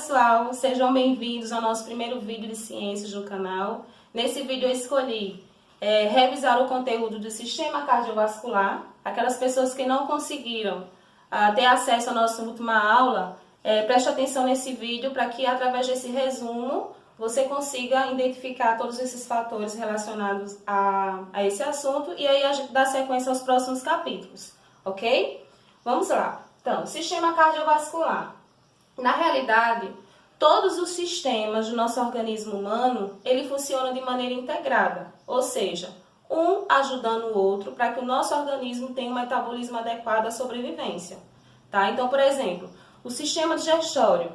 pessoal, sejam bem-vindos ao nosso primeiro vídeo de ciências no canal. Nesse vídeo eu escolhi revisar o conteúdo do sistema cardiovascular. Aquelas pessoas que não conseguiram ter acesso à nossa última aula, preste atenção nesse vídeo para que através desse resumo você consiga identificar todos esses fatores relacionados a esse assunto e aí a gente dá sequência aos próximos capítulos, ok? Vamos lá. Então, sistema cardiovascular. Na realidade, todos os sistemas do nosso organismo humano, ele funciona de maneira integrada, ou seja, um ajudando o outro para que o nosso organismo tenha um metabolismo adequado à sobrevivência. Tá? Então, por exemplo, o sistema digestório,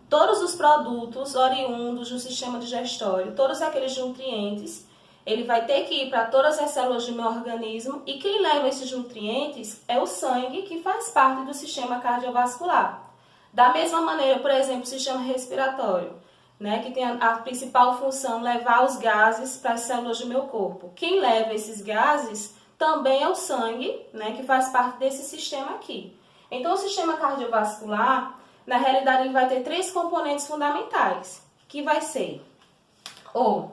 todos os produtos oriundos do sistema digestório, todos aqueles nutrientes, ele vai ter que ir para todas as células do meu organismo e quem leva esses nutrientes é o sangue, que faz parte do sistema cardiovascular. Da mesma maneira, por exemplo, o sistema respiratório, né, que tem a principal função levar os gases para as células do meu corpo. Quem leva esses gases também é o sangue, né, que faz parte desse sistema aqui. Então, o sistema cardiovascular, na realidade, ele vai ter três componentes fundamentais, que vai ser o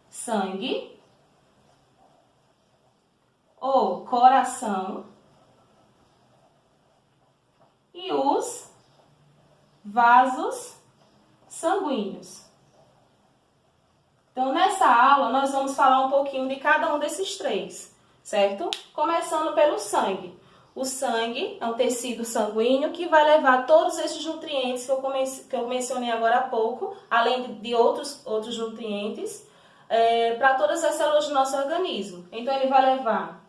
sangue, o coração e os vasos sanguíneos. Então, nessa aula, nós vamos falar um pouquinho de cada um desses três, certo? Começando pelo sangue. O sangue é um tecido sanguíneo que vai levar todos esses nutrientes que eu mencionei agora há pouco, além de outros nutrientes, para todas as células do nosso organismo. Então, ele vai levar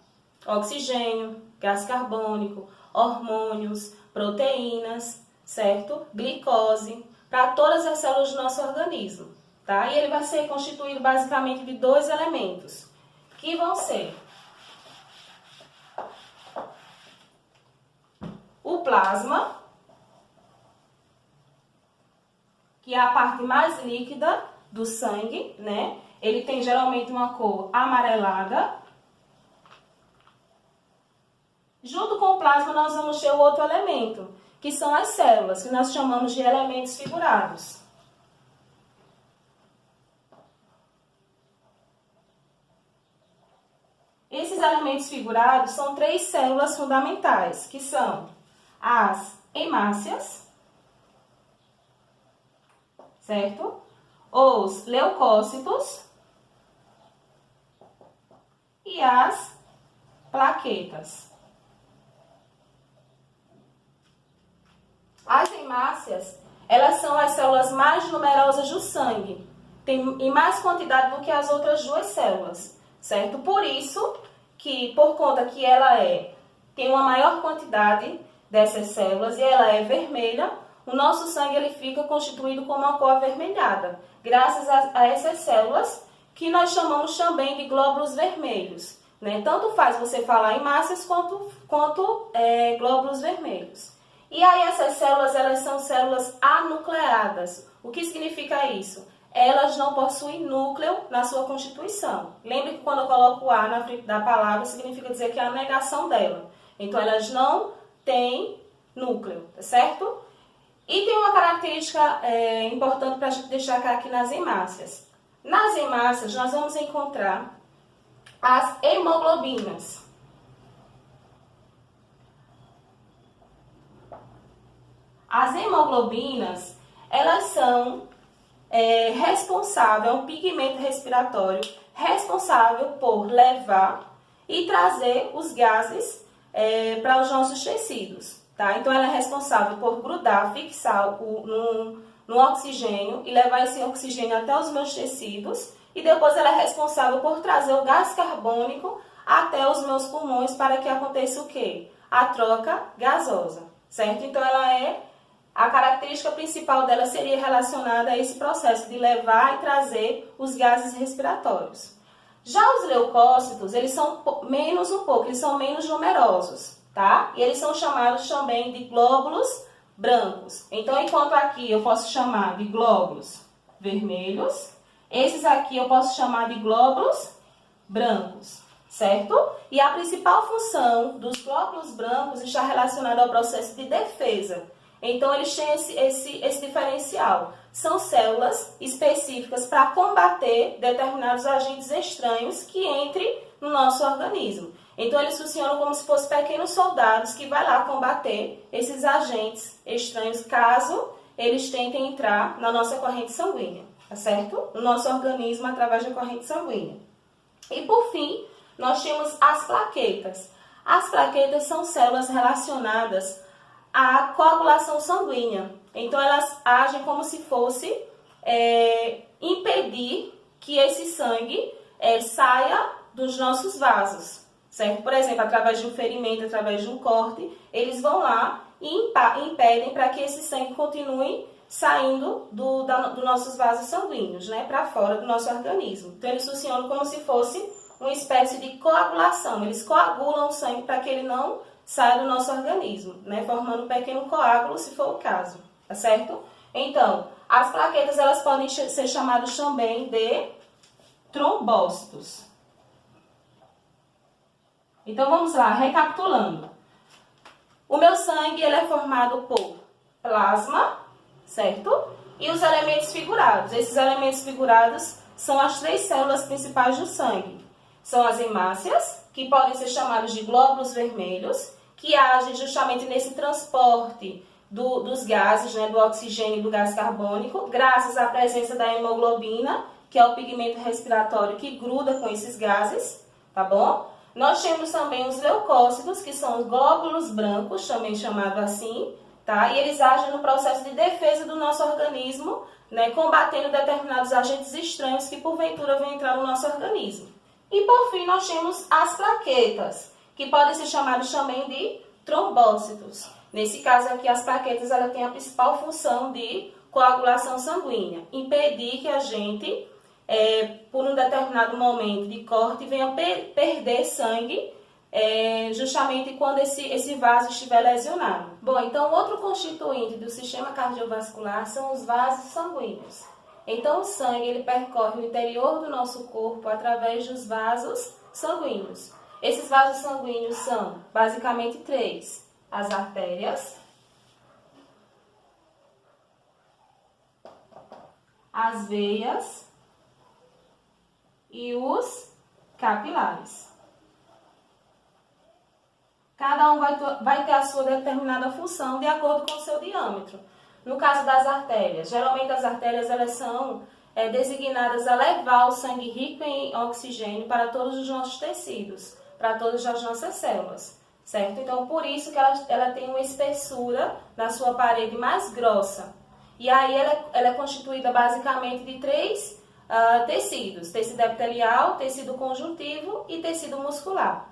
oxigênio, gás carbônico, hormônios, proteínas, certo? Glicose, para todas as células do nosso organismo, tá? E ele vai ser constituído basicamente de dois elementos, que vão ser o plasma, que é a parte mais líquida do sangue, né? Ele tem geralmente uma cor amarelada. Junto com o plasma nós vamos ter o outro elemento, que são as células, que nós chamamos de elementos figurados. Esses elementos figurados são três células fundamentais, que são as hemácias, certo? Os leucócitos e as plaquetas. As hemácias, elas são as células mais numerosas do sangue, tem em mais quantidade do que as outras duas células, certo? Por isso que, por conta que ela tem uma maior quantidade dessas células e ela é vermelha, o nosso sangue ele fica constituído com uma cor avermelhada, graças a essas células que nós chamamos também de glóbulos vermelhos, né? Tanto faz você falar hemácias quanto glóbulos vermelhos. E aí essas células, elas são células anucleadas. O que significa isso? Elas não possuem núcleo na sua constituição. Lembre que quando eu coloco o A na frente da palavra, significa dizer que é a negação dela. Então, elas não têm núcleo, tá certo? E tem uma característica importante para a gente destacar aqui nas hemácias. Nas hemácias, nós vamos encontrar as hemoglobinas. As hemoglobinas, elas são responsáveis, é um pigmento respiratório responsável por levar e trazer os gases para os nossos tecidos, tá? Então, ela é responsável por grudar, fixar no oxigênio e levar esse oxigênio até os meus tecidos e depois ela é responsável por trazer o gás carbônico até os meus pulmões para que aconteça o quê? A troca gasosa, certo? Então, a característica principal dela seria relacionada a esse processo de levar e trazer os gases respiratórios. Já os leucócitos, eles são eles são menos numerosos, tá? E eles são chamados também de glóbulos brancos. Então, enquanto aqui eu posso chamar de glóbulos vermelhos, esses aqui eu posso chamar de glóbulos brancos, certo? E a principal função dos glóbulos brancos está relacionada ao processo de defesa. Então, eles têm esse diferencial. São células específicas para combater determinados agentes estranhos que entrem no nosso organismo. Então, eles funcionam como se fossem pequenos soldados que vai lá combater esses agentes estranhos, caso eles tentem entrar na nossa corrente sanguínea, tá certo? No nosso organismo, através da corrente sanguínea. E, por fim, nós temos as plaquetas. As plaquetas são células relacionadas à coagulação sanguínea. Então, elas agem como se fosse impedir que esse sangue saia dos nossos vasos, certo? Por exemplo, através de um ferimento, através de um corte, eles vão lá e impedem para que esse sangue continue saindo dos nossos vasos sanguíneos, né, para fora do nosso organismo. Então, eles funcionam como se fosse uma espécie de coagulação. Eles coagulam o sangue para que ele não saia do nosso organismo, né, formando um pequeno coágulo, se for o caso, tá certo? Então, as plaquetas, elas podem ser chamadas também de trombócitos. Então, vamos lá, recapitulando. O meu sangue, ele é formado por plasma, certo? E os elementos figurados. Esses elementos figurados são as 3 células principais do sangue. São as hemácias, que podem ser chamadas de glóbulos vermelhos, que agem justamente nesse transporte dos gases, né, do oxigênio e do gás carbônico, graças à presença da hemoglobina, que é o pigmento respiratório que gruda com esses gases, tá bom? Nós temos também os leucócitos, que são os glóbulos brancos, também chamado assim, tá? E eles agem no processo de defesa do nosso organismo, né, combatendo determinados agentes estranhos que porventura vão entrar no nosso organismo. E por fim, nós temos as plaquetas, que podem ser chamadas também de trombócitos. Nesse caso aqui, as plaquetas, ela tem a principal função de coagulação sanguínea, impedir que a gente, por um determinado momento de corte, venha perder sangue, justamente quando esse vaso estiver lesionado. Bom, então outro constituinte do sistema cardiovascular são os vasos sanguíneos. Então o sangue, ele percorre o interior do nosso corpo através dos vasos sanguíneos. Esses vasos sanguíneos são basicamente 3. As artérias, as veias e os capilares. Cada um vai ter a sua determinada função de acordo com o seu diâmetro. No caso das artérias, geralmente as artérias, elas são designadas a levar o sangue rico em oxigênio para todos os nossos tecidos, para todas as nossas células, certo? Então, por isso que ela tem uma espessura na sua parede mais grossa. E aí ela é constituída basicamente de 3 tecidos: tecido epitelial, tecido conjuntivo e tecido muscular.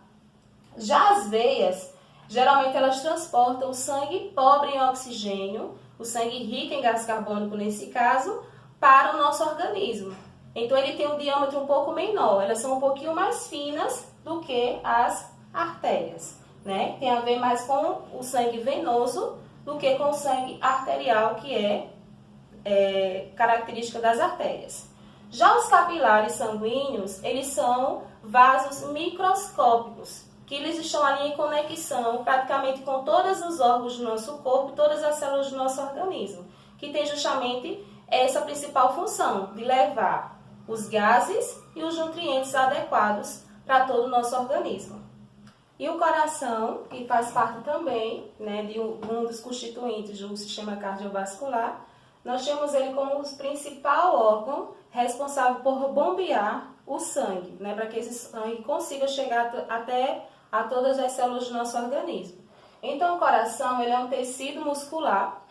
Já as veias, geralmente elas transportam o sangue pobre em oxigênio, o sangue rico em gás carbônico nesse caso, para o nosso organismo. Então ele tem um diâmetro um pouco menor, elas são um pouquinho mais finas do que as artérias, né? Tem a ver mais com o sangue venoso do que com o sangue arterial, que é característica das artérias. Já os capilares sanguíneos, eles são vasos microscópicos, que eles estão ali em conexão praticamente com todos os órgãos do nosso corpo, todas as células do nosso organismo, que tem justamente essa principal função de levar os gases e os nutrientes adequados para todo o nosso organismo. E o coração, que faz parte também, né, de um dos constituintes do sistema cardiovascular, nós temos ele como o principal órgão responsável por bombear o sangue, né, para que esse sangue consiga chegar até a todas as células do nosso organismo. Então, o coração, ele é um tecido muscular,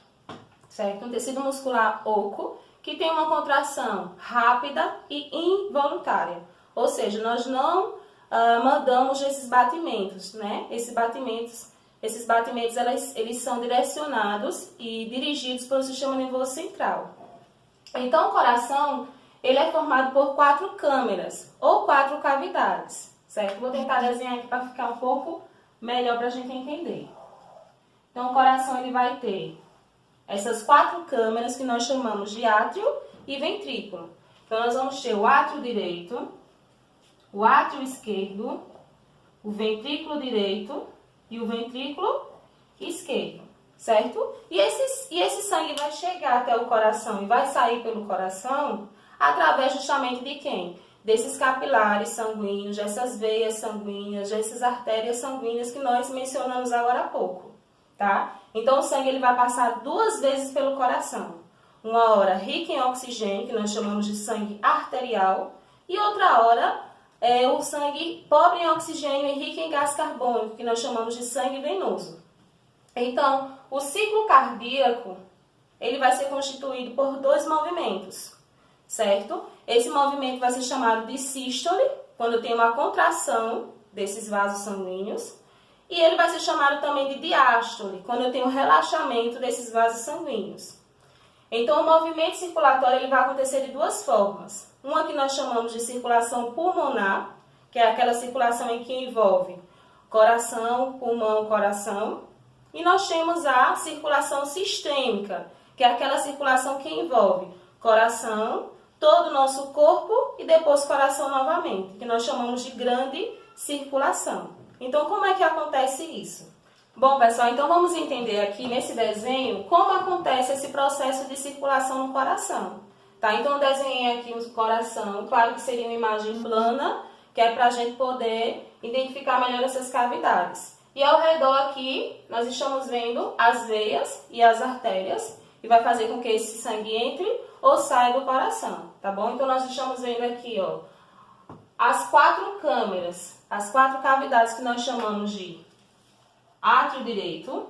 certo? Um tecido muscular oco, que tem uma contração rápida e involuntária. Ou seja, nós não mandamos esses batimentos, né? Esses batimentos eles são direcionados e dirigidos pelo sistema nervoso central. Então, o coração, ele é formado por 4 câmeras ou 4 cavidades, certo? Vou tentar desenhar aqui para ficar um pouco melhor para a gente entender. Então, o coração, ele vai ter essas 4 câmeras que nós chamamos de átrio e ventrículo. Então, nós vamos ter o átrio direito, o átrio esquerdo, o ventrículo direito e o ventrículo esquerdo, certo? E esse sangue vai chegar até o coração e vai sair pelo coração através justamente de quem? Desses capilares sanguíneos, dessas veias sanguíneas, dessas artérias sanguíneas que nós mencionamos agora há pouco, tá? Então, o sangue ele vai passar 2 vezes pelo coração. Uma hora rica em oxigênio, que nós chamamos de sangue arterial, e outra hora o sangue pobre em oxigênio e rico em gás carbônico, que nós chamamos de sangue venoso. Então, o ciclo cardíaco, ele vai ser constituído por 2 movimentos, certo? Esse movimento vai ser chamado de sístole, quando tem uma contração desses vasos sanguíneos, e ele vai ser chamado também de diástole, quando eu tenho relaxamento desses vasos sanguíneos. Então, o movimento circulatório ele vai acontecer de 2 formas. Uma que nós chamamos de circulação pulmonar, que é aquela circulação em que envolve coração, pulmão, coração. E nós temos a circulação sistêmica, que é aquela circulação que envolve coração, todo o nosso corpo e depois coração novamente, que nós chamamos de grande circulação. Então, como é que acontece isso? Bom, pessoal, então vamos entender aqui nesse desenho como acontece esse processo de circulação no coração. Tá? Então, eu desenhei aqui o coração, claro que seria uma imagem plana, que é para a gente poder identificar melhor essas cavidades. E ao redor aqui, nós estamos vendo as veias e as artérias, e vai fazer com que esse sangue entre ou saia do coração, tá bom? Então, nós estamos vendo aqui, ó, as 4 câmeras, as 4 cavidades que nós chamamos de átrio direito,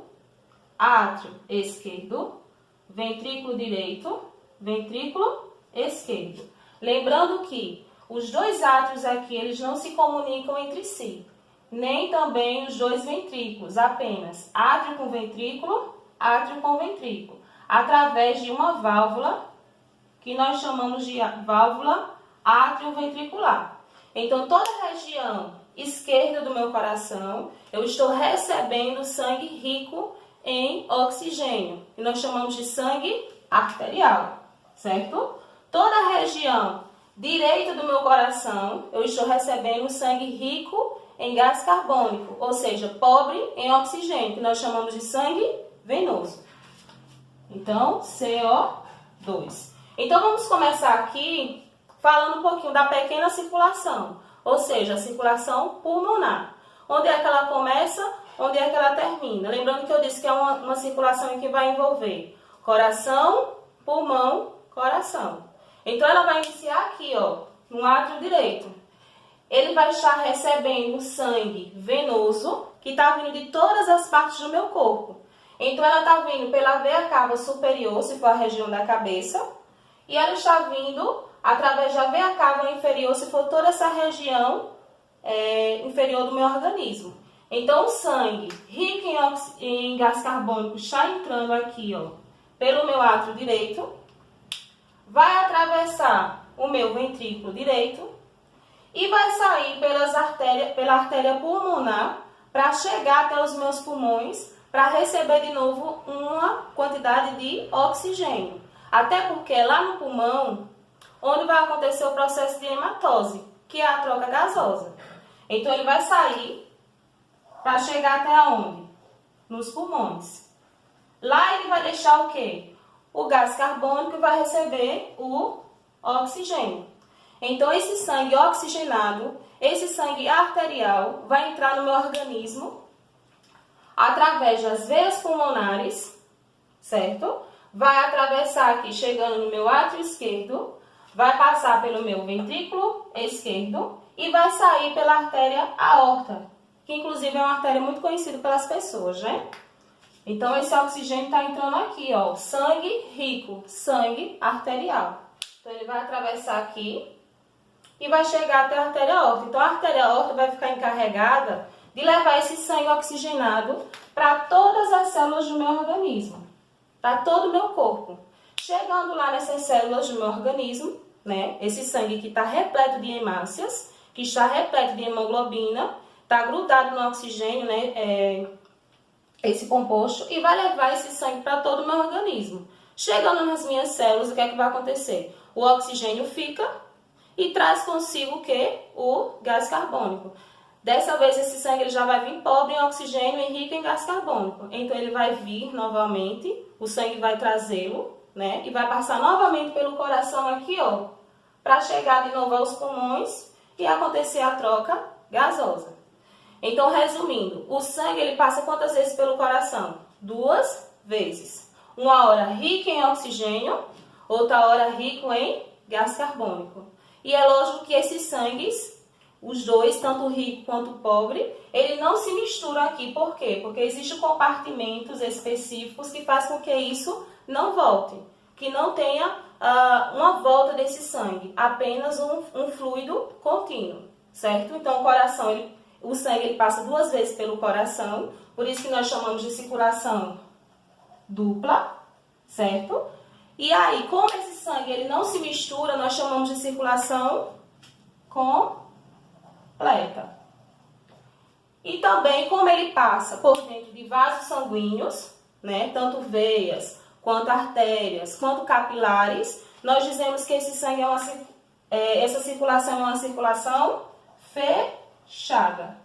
átrio esquerdo, ventrículo direito, ventrículo esquerdo. Lembrando que os 2 átrios aqui, eles não se comunicam entre si, nem também os 2 ventrículos, apenas átrio com ventrículo, através de uma válvula que nós chamamos de válvula atrioventricular. Então, toda a região esquerda do meu coração, eu estou recebendo sangue rico em oxigênio, que nós chamamos de sangue arterial, certo? Toda a região direita do meu coração, eu estou recebendo sangue rico em gás carbônico, ou seja, pobre em oxigênio, que nós chamamos de sangue venoso. Então, CO2. Então, vamos começar aqui falando um pouquinho da pequena circulação, ou seja, a circulação pulmonar. Onde é que ela começa, onde é que ela termina? Lembrando que eu disse que é uma circulação em que vai envolver coração, pulmão, coração. Então, ela vai iniciar aqui, ó, no átrio direito. Ele vai estar recebendo sangue venoso, que está vindo de todas as partes do meu corpo. Então, ela está vindo pela veia cava superior, se for a região da cabeça, e ela está vindo através da veia cava inferior, se for toda essa região inferior do meu organismo. Então, o sangue rico em gás carbônico está entrando aqui, ó, pelo meu átrio direito, vai atravessar o meu ventrículo direito e vai sair pela artéria pulmonar para chegar até os meus pulmões para receber de novo uma quantidade de oxigênio. Até porque lá no pulmão, onde vai acontecer o processo de hematose, que é a troca gasosa. Então, ele vai sair para chegar até onde? Nos pulmões. Lá ele vai deixar o quê? O gás carbônico e vai receber o oxigênio. Então, esse sangue oxigenado, esse sangue arterial, vai entrar no meu organismo através das veias pulmonares, certo? Vai atravessar aqui, chegando no meu átrio esquerdo, vai passar pelo meu ventrículo esquerdo e vai sair pela artéria aorta, que inclusive é uma artéria muito conhecida pelas pessoas, né? Então, esse oxigênio está entrando aqui, ó, sangue rico, sangue arterial. Então, ele vai atravessar aqui e vai chegar até a artéria aorta. Então, a artéria aorta vai ficar encarregada de levar esse sangue oxigenado para todas as células do meu organismo, para todo o meu corpo. Chegando lá nessas células do meu organismo, né, esse sangue que está repleto de hemácias, que está repleto de hemoglobina, está grudado no oxigênio, né, esse composto, e vai levar esse sangue para todo o meu organismo. Chegando nas minhas células, o que é que vai acontecer? O oxigênio fica e traz consigo o quê? O gás carbônico. Dessa vez esse sangue ele já vai vir pobre em oxigênio e rico em gás carbônico. Então ele vai vir novamente, o sangue vai trazê-lo, né? E vai passar novamente pelo coração aqui, ó, para chegar de novo aos pulmões e acontecer a troca gasosa. Então, resumindo, o sangue ele passa quantas vezes pelo coração? 2 vezes. Uma hora rico em oxigênio, outra hora rico em gás carbônico. E é lógico que esses sangues, os dois, tanto o rico quanto o pobre, ele não se mistura aqui. Por quê? Porque existem compartimentos específicos que fazem com que isso não volte. Que não tenha uma volta desse sangue, apenas um fluido contínuo, certo? Então o coração, o sangue ele passa 2 vezes pelo coração, por isso que nós chamamos de circulação dupla, certo? E aí, como esse sangue ele não se mistura, nós chamamos de circulação completa. E também, como ele passa por dentro de vasos sanguíneos, né, tanto veias, quanto artérias, quanto capilares, nós dizemos que esse sangue essa circulação é uma circulação fechada.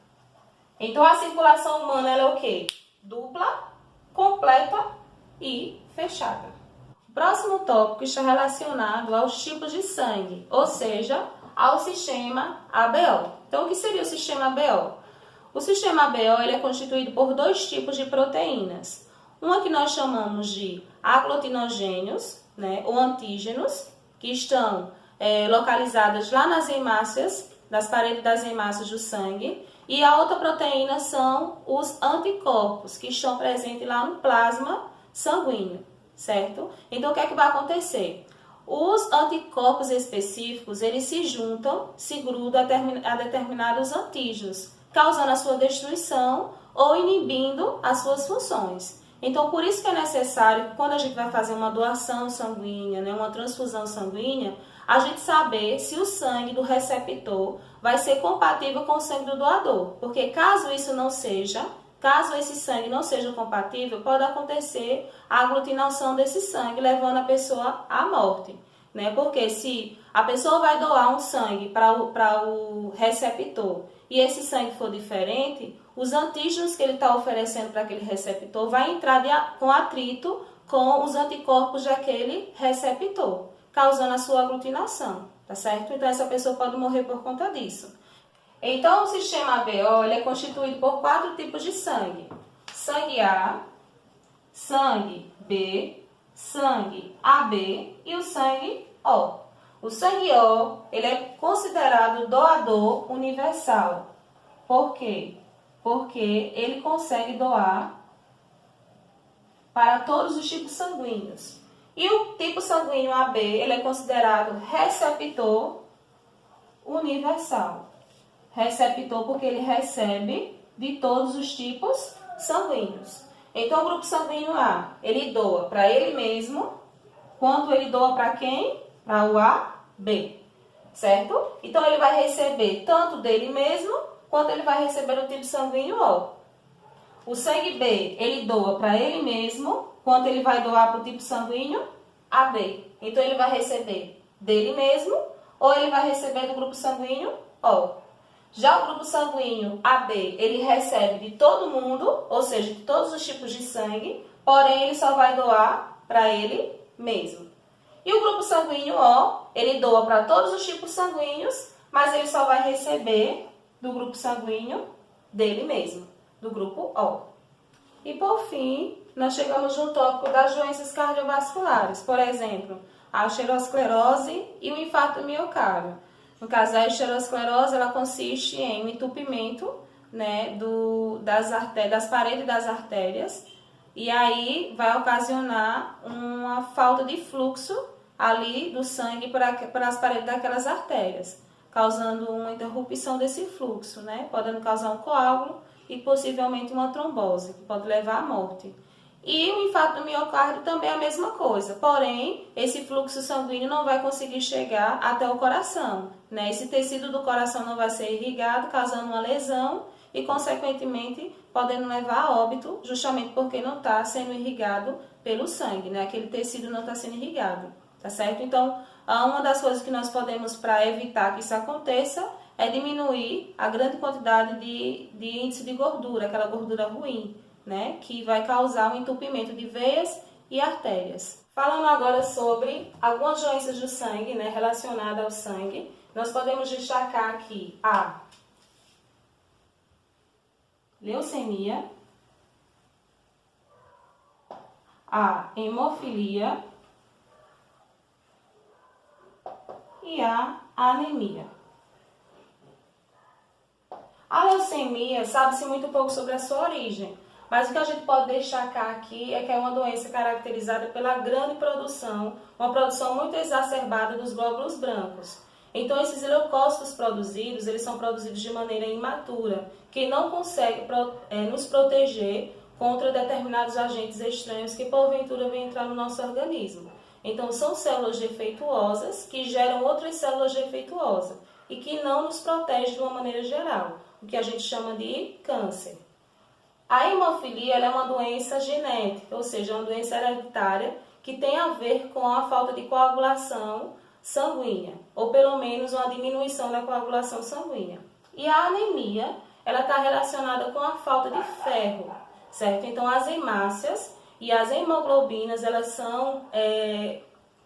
Então, a circulação humana ela é o quê? Dupla, completa e fechada. O próximo tópico está relacionado aos tipos de sangue, ou seja, ao sistema ABO. Então, o que seria o sistema ABO? O sistema ABO ele é constituído por 2 tipos de proteínas. Uma que nós chamamos de aglutinogênios, né, ou antígenos, que estão localizadas lá nas hemácias, das paredes das hemácias do sangue. E a outra proteína são os anticorpos, que estão presentes lá no plasma sanguíneo, certo? Então, o que é que vai acontecer? Os anticorpos específicos, eles se juntam, se grudam a determinados antígenos, causando a sua destruição ou inibindo as suas funções. Então, por isso que é necessário, quando a gente vai fazer uma doação sanguínea, né, uma transfusão sanguínea, a gente saber se o sangue do receptor vai ser compatível com o sangue do doador. Porque caso isso não seja, caso esse sangue não seja compatível, pode acontecer a aglutinação desse sangue, levando a pessoa à morte. Né? Porque se a pessoa vai doar um sangue para o receptor e esse sangue for diferente, os antígenos que ele está oferecendo para aquele receptor vai entrar com atrito com os anticorpos daquele receptor, causando a sua aglutinação, tá certo? Então, essa pessoa pode morrer por conta disso. Então, o sistema ABO ele é constituído por 4 tipos de sangue. Sangue A, sangue B, sangue AB e o sangue O. O sangue O ele é considerado doador universal. Por quê? Porque ele consegue doar para todos os tipos sanguíneos. E o tipo sanguíneo AB, ele é considerado receptor universal. Receptor porque ele recebe de todos os tipos sanguíneos. Então, o grupo sanguíneo A, ele doa para ele mesmo, quanto ele doa para quem? Para o AB, certo? Então, ele vai receber tanto dele mesmo, quanto ele vai receber do tipo sanguíneo O. O sangue B, ele doa para ele mesmo, quanto ele vai doar para o tipo sanguíneo AB. Então, ele vai receber dele mesmo, ou ele vai receber do grupo sanguíneo O. Já o grupo sanguíneo AB, ele recebe de todo mundo, ou seja, de todos os tipos de sangue, porém, ele só vai doar para ele mesmo. E o grupo sanguíneo O, ele doa para todos os tipos sanguíneos, mas ele só vai receber do grupo sanguíneo dele mesmo, do grupo O. E por fim, nós chegamos no tópico das doenças cardiovasculares, por exemplo, a aterosclerose e o infarto do miocárdio. No caso, a aterosclerose, ela consiste em um entupimento, né, das paredes das artérias, e aí vai ocasionar uma falta de fluxo ali do sangue para as paredes daquelas artérias, causando uma interrupção desse fluxo, né, podendo causar um coágulo e possivelmente uma trombose, que pode levar à morte. E o infarto do miocárdio também é a mesma coisa, porém, esse fluxo sanguíneo não vai conseguir chegar até o coração, né? Esse tecido do coração não vai ser irrigado, causando uma lesão e, consequentemente, podendo levar a óbito, justamente porque não está sendo irrigado pelo sangue, né? Aquele tecido não está sendo irrigado, tá certo? Então, uma das coisas que nós podemos, para evitar que isso aconteça, é diminuir a grande quantidade de índice de gordura, aquela gordura ruim, né? Que vai causar um entupimento de veias e artérias. Falando agora sobre algumas doenças do sangue, né, relacionadas ao sangue, nós podemos destacar aqui a leucemia, a hemofilia e a anemia. A leucemia, sabe-se muito pouco sobre a sua origem, mas o que a gente pode destacar aqui é que é uma doença caracterizada pela grande produção, uma produção muito exacerbada dos glóbulos brancos. Então, esses leucócitos produzidos, eles são produzidos de maneira imatura, que não consegue nos proteger contra determinados agentes estranhos que, porventura, vêm entrar no nosso organismo. Então, são células defeituosas que geram outras células defeituosas e que não nos protegem de uma maneira geral, o que a gente chama de câncer. A hemofilia ela é uma doença genética, ou seja, uma doença hereditária que tem a ver com a falta de coagulação sanguínea, ou pelo menos uma diminuição da coagulação sanguínea. E a anemia, ela está relacionada com a falta de ferro, certo? Então, as hemácias e as hemoglobinas, elas são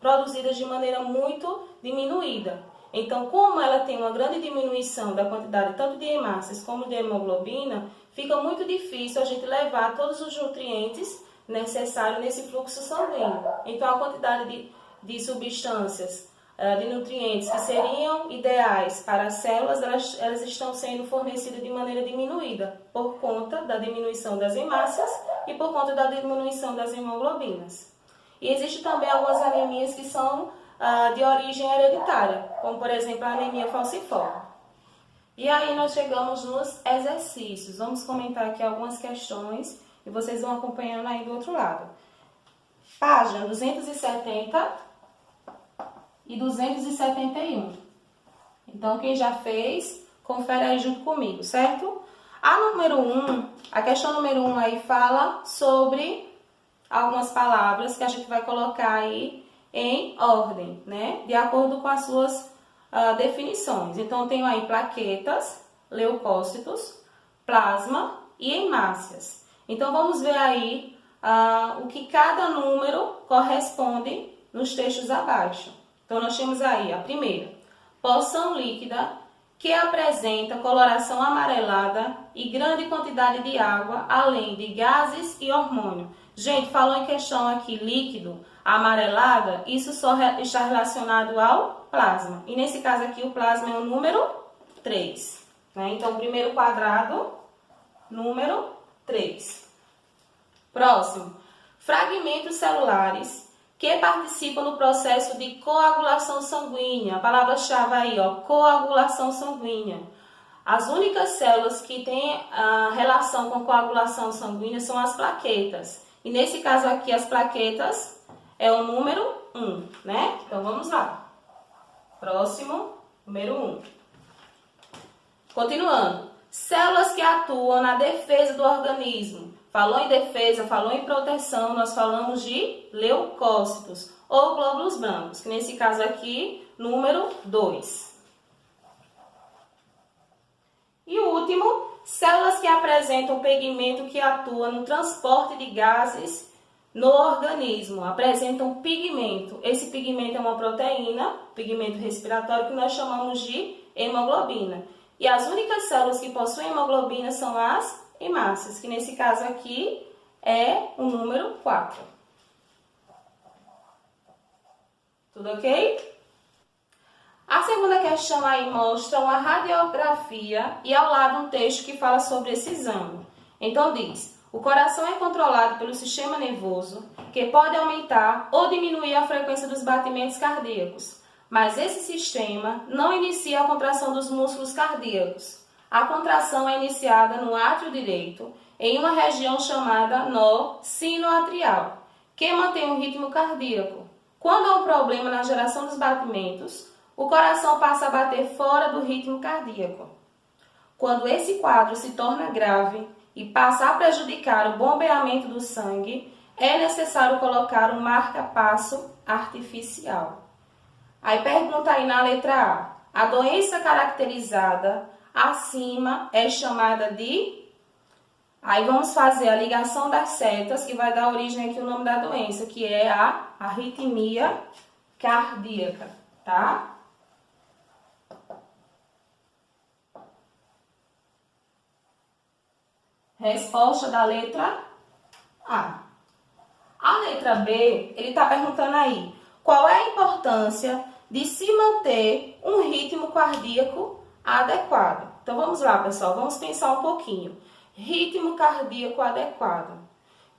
produzidas de maneira muito diminuída. Então, como ela tem uma grande diminuição da quantidade tanto de hemácias como de hemoglobina, fica muito difícil a gente levar todos os nutrientes necessários nesse fluxo sanguíneo. Então, a quantidade de substâncias, de nutrientes que seriam ideais para as células, elas estão sendo fornecidas de maneira diminuída, por conta da diminuição das hemácias e por conta da diminuição das hemoglobinas. E existe também algumas anemias que são de origem hereditária, como por exemplo a anemia falciforme. E aí nós chegamos nos exercícios. Vamos comentar aqui algumas questões e vocês vão acompanhando aí do outro lado. Página 270 e 271. Então, quem já fez, confere aí junto comigo, certo? A número 1, a questão número 1 aí fala sobre algumas palavras que a gente vai colocar aí em ordem, né? De acordo com as suas definições. Então, eu tenho aí plaquetas, leucócitos, plasma e hemácias. Então, vamos ver aí o que cada número corresponde nos textos abaixo. Então, nós temos aí a primeira, porção líquida que apresenta coloração amarelada e grande quantidade de água, além de gases e hormônio. Gente, falou em questão aqui líquido, amarelada, isso só está relacionado ao plasma. E nesse caso aqui, o plasma é o número 3. Né? Então, o primeiro quadrado, número 3. Próximo, fragmentos celulares que participam no processo de coagulação sanguínea. A palavra-chave aí, ó, coagulação sanguínea. As únicas células que têm relação com coagulação sanguínea são as plaquetas. E nesse caso aqui, as plaquetas é o número 1, né? Então, vamos lá. Próximo, número 1. Continuando. Células que atuam na defesa do organismo. Falou em defesa, falou em proteção, nós falamos de leucócitos ou glóbulos brancos, que nesse caso aqui, número 2. E o último, células que apresentam pigmento que atua no transporte de gases no organismo, apresentam pigmento. Esse pigmento é uma proteína, pigmento respiratório, que nós chamamos de hemoglobina. E as únicas células que possuem hemoglobina são as hemácias, que nesse caso aqui é o número 4. Tudo ok? A segunda questão aí mostra uma radiografia e ao lado um texto que fala sobre esse exame. Então diz, o coração é controlado pelo sistema nervoso, que pode aumentar ou diminuir a frequência dos batimentos cardíacos, mas esse sistema não inicia a contração dos músculos cardíacos. A contração é iniciada no átrio direito, em uma região chamada nó sinoatrial, que mantém o ritmo cardíaco. Quando há um problema na geração dos batimentos, o coração passa a bater fora do ritmo cardíaco. Quando esse quadro se torna grave e passa a prejudicar o bombeamento do sangue, é necessário colocar um marca-passo artificial. Aí pergunta aí na letra A. A doença caracterizada acima é chamada de... Aí vamos fazer a ligação das setas, que vai dar origem aqui ao nome da doença, que é a arritmia cardíaca, tá? Resposta da letra A. A letra B, ele está perguntando aí, qual é a importância de se manter um ritmo cardíaco adequado? Então vamos lá, pessoal, vamos pensar um pouquinho. Ritmo cardíaco adequado.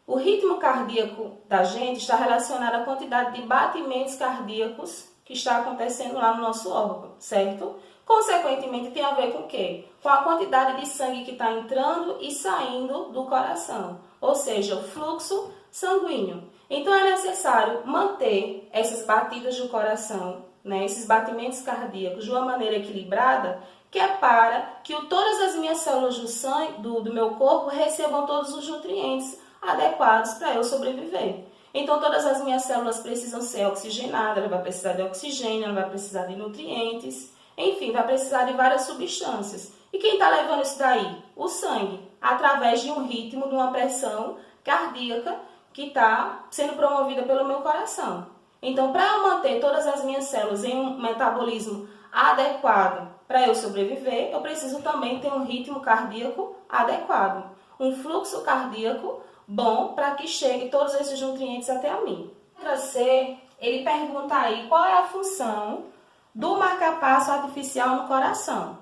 O ritmo cardíaco da gente está relacionado à quantidade de batimentos cardíacos que está acontecendo lá no nosso órgão, certo? Consequentemente, tem a ver com o quê? Com a quantidade de sangue que está entrando e saindo do coração, ou seja, o fluxo sanguíneo. Então, é necessário manter essas batidas do coração, né, esses batimentos cardíacos de uma maneira equilibrada, que é para que todas as minhas células do sangue, do meu corpo recebam todos os nutrientes adequados para eu sobreviver. Então, todas as minhas células precisam ser oxigenadas, ela vai precisar de oxigênio, ela vai precisar de nutrientes, enfim, vai precisar de várias substâncias. E quem está levando isso daí? O sangue, através de um ritmo, de uma pressão cardíaca que está sendo promovida pelo meu coração. Então, para eu manter todas as minhas células em um metabolismo adequado para eu sobreviver, eu preciso também ter um ritmo cardíaco adequado, um fluxo cardíaco bom para que chegue todos esses nutrientes até a mim. Letra C, ele pergunta aí qual é a função do marca-passo artificial no coração.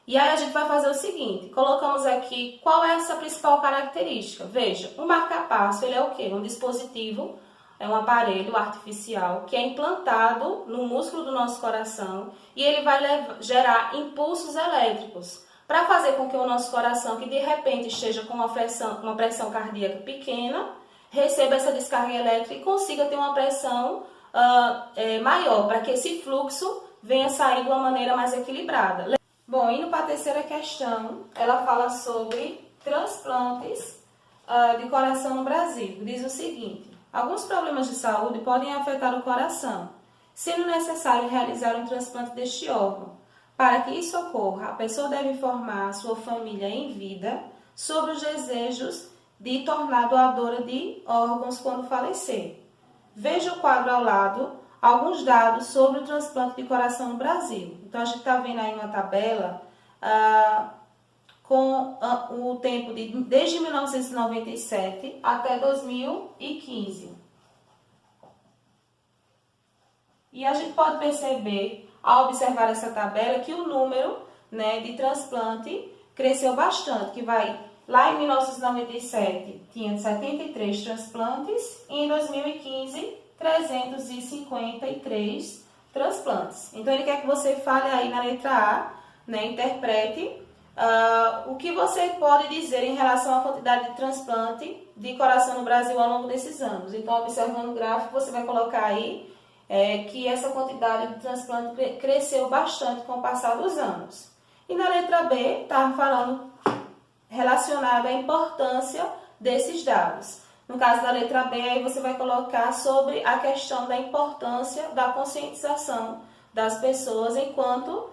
E aí a gente vai fazer o seguinte, colocamos aqui qual é essa principal característica. Veja, o marca-passo, ele é o quê? Um dispositivo, é um aparelho artificial que é implantado no músculo do nosso coração e ele vai gerar impulsos elétricos para fazer com que o nosso coração, que de repente esteja com uma pressão cardíaca pequena, receba essa descarga elétrica e consiga ter uma pressão maior, para que esse fluxo venha sair de uma maneira mais equilibrada. Bom, indo para a terceira questão, ela fala sobre transplantes de coração no Brasil. Diz o seguinte: alguns problemas de saúde podem afetar o coração, sendo necessário realizar um transplante deste órgão. Para que isso ocorra, a pessoa deve informar a sua família em vida sobre os desejos de tornar doadora de órgãos quando falecer. Veja o quadro ao lado, alguns dados sobre o transplante de coração no Brasil. Então, a gente está vendo aí uma tabela com o tempo desde 1997 até 2015. E a gente pode perceber, ao observar essa tabela, que o número, né, de transplante cresceu bastante, que vai lá em 1997 tinha 73 transplantes e em 2015 353 transplantes. Então ele quer que você fale aí na letra A, né, interprete o que você pode dizer em relação à quantidade de transplante de coração no Brasil ao longo desses anos. Então, observando o gráfico, você vai colocar aí que essa quantidade de transplante cresceu bastante com o passar dos anos. E na letra B, está falando relacionado à importância desses dados. No caso da letra B, aí você vai colocar sobre a questão da importância da conscientização das pessoas enquanto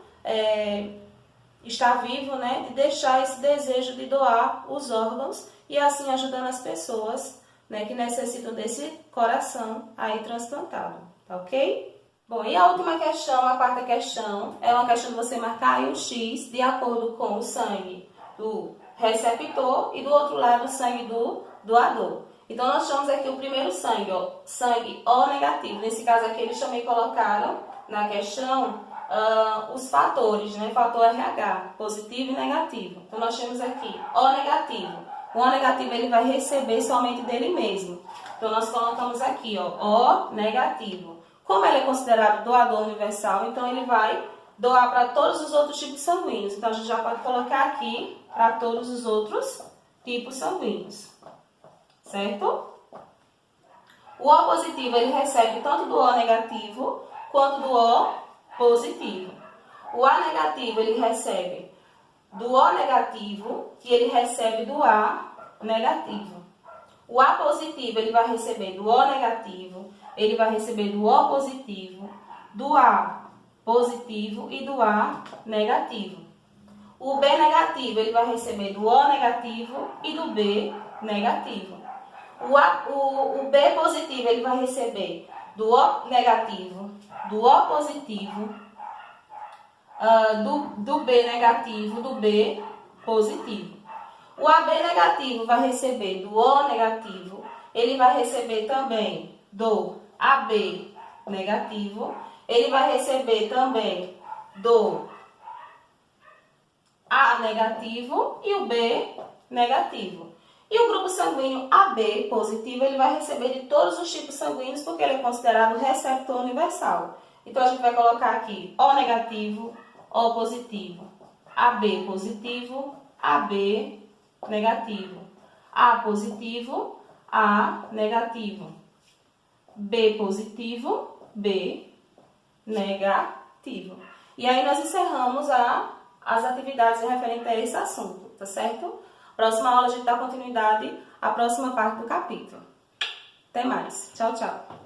está vivo, né, de deixar esse desejo de doar os órgãos e assim ajudando as pessoas, né, que necessitam desse coração aí transplantado, tá ok? Bom, e a última questão, a quarta questão, é uma questão de você marcar aí um X de acordo com o sangue do receptor e do outro lado o sangue do doador. Então, nós chamamos aqui o primeiro sangue, ó, sangue O negativo. Nesse caso aqui, eles também colocaram na questão os fatores, né? Fator RH, positivo e negativo. Então, nós temos aqui O negativo. O O negativo, ele vai receber somente dele mesmo. Então, nós colocamos aqui, ó, O negativo. Como ele é considerado doador universal, então ele vai doar para todos os outros tipos sanguíneos. Então, a gente já pode colocar aqui para todos os outros tipos sanguíneos. Certo? O O positivo, ele recebe tanto do O negativo quanto do O positivo. O A negativo, ele recebe do O negativo e ele recebe do A negativo. O A positivo, ele vai receber do O negativo, ele vai receber do O positivo, do A positivo e do A negativo. O B negativo ele vai receber do O negativo e do B negativo. O B positivo ele vai receber do O negativo, do O positivo, do B negativo, do B positivo. O AB negativo vai receber do O negativo, ele vai receber também do AB negativo, ele vai receber também do A negativo e o B negativo. E o grupo sanguíneo AB positivo, ele vai receber de todos os tipos sanguíneos, porque ele é considerado receptor universal. Então, a gente vai colocar aqui O negativo, O positivo, AB positivo, AB negativo, A positivo, A negativo, B positivo, B negativo. E aí nós encerramos as atividades referentes a esse assunto, tá certo? Próxima aula a gente dá continuidade à próxima parte do capítulo. Até mais. Tchau, tchau.